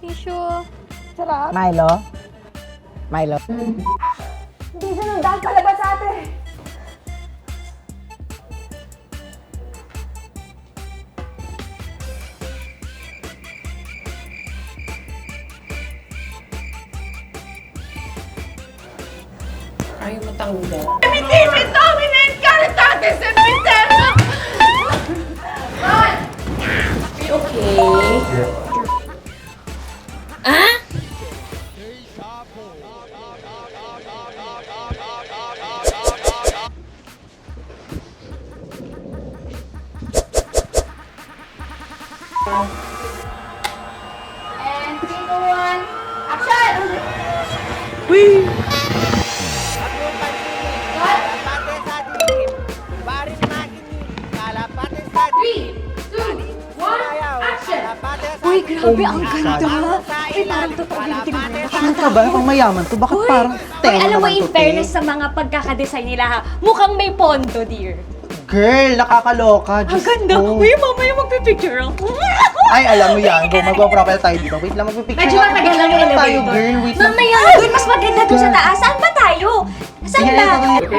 Tissue. Sarap. Milo? Milo? Hindi siya nang dahil palabas sa ate. Ayaw matanggal. David dominant ka na tate sa Pitero! Okay. Ah? And 3, 2, 1, action! Wee! Kalapate sa dilim, barin makinig. Kalapate sa 3, 2, 1, action! kalapate sa Uy, grabe, ang ganda. Uy, parang totoo yung tinignan ko. Ano ka ba? Pang mayaman to? Bakit parang Uy, tenga alam mo, naman in to, fairness te? sa mga pagkakadesign nila ha, mukhang may pondo, dear. Girl, nakakaloka. Ang Diyos ganda. ko. Uy, mamaya magpipicture ako. Ay, alam mo yan. Go, magpa-profile tayo dito. Wait lang, magpipicture Medyo matagal lang yung Tayo, elevator. girl. Wait lang. Mamaya, doon mas maganda doon sa taas. Saan ba tayo? Saan Sige, ba? ito, ito.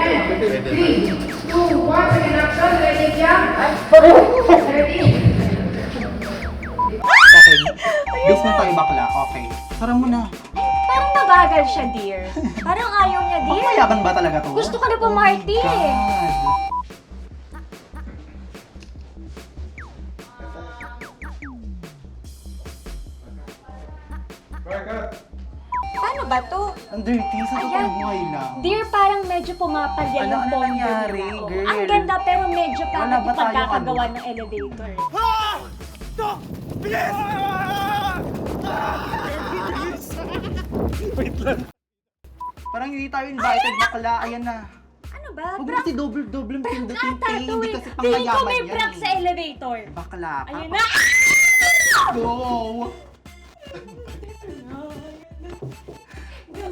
3, 2, 1, second action, ready, jump! Okay. Base na tayo bakla. Okay. Tara mo na. Parang mabagal siya, dear. Parang ayaw niya, Pang dear. mayaman ba talaga to? Gusto ko na pumarty eh. God. Paano ba to? Ang dirty. Sa totoong buhay lang. Dear, parang medyo pumapalya Ano, yung ano pondo nangyari, nila. Oo. girl? Ang ganda pero medyo Wala parang ba tayong pagkakagawa ng elevator. Parang hindi tayo invited bakla. Ayan na. Ano ba? Huwag mo Prank kasi double-double pindutin. ata to Hindi eh. kasi Feeling ko pangyayaman may yan. prank sa elevator. Bakla ka. Ayun na! Go!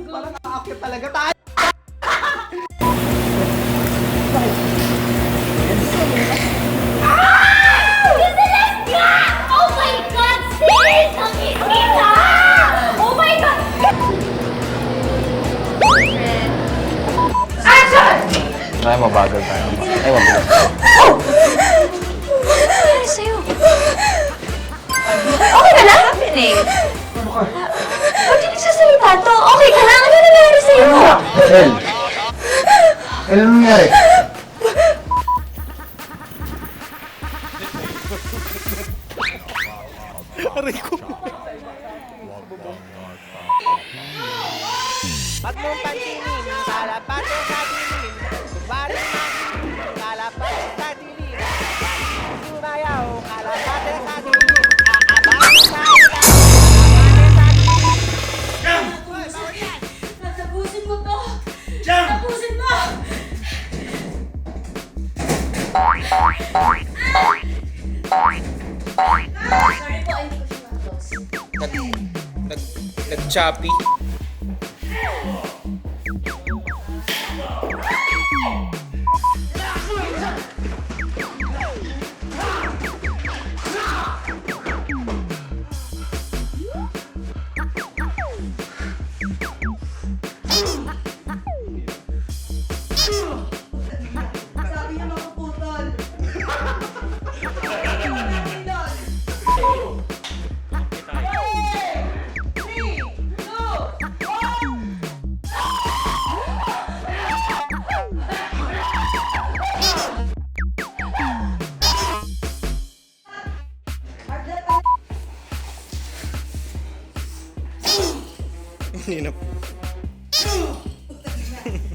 Parang nakakit talaga tayo. Oh my God, sis! Ang isita! Oh my God! Ay, mabagal tayo. Ay, mabagal. Ano nangyari sa'yo? Okay ka lang? Happening? Ba't hindi nagsasalita to? Okay ka lang? Ano nangyari sa'yo? El! El, ano nangyari? Huwag mong pansinin, kalapate sa dilim, barin makinig. Kalapate sa dilim, sumayaw. Kalapate sa dilim, aabangan sa ilan. Kalapate sa dilim. Tapusin mo to! Tapusin mo! Sorry po, hindi ko siya ma-close. Nag-choppy.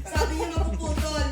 Sabi niya mapuputol.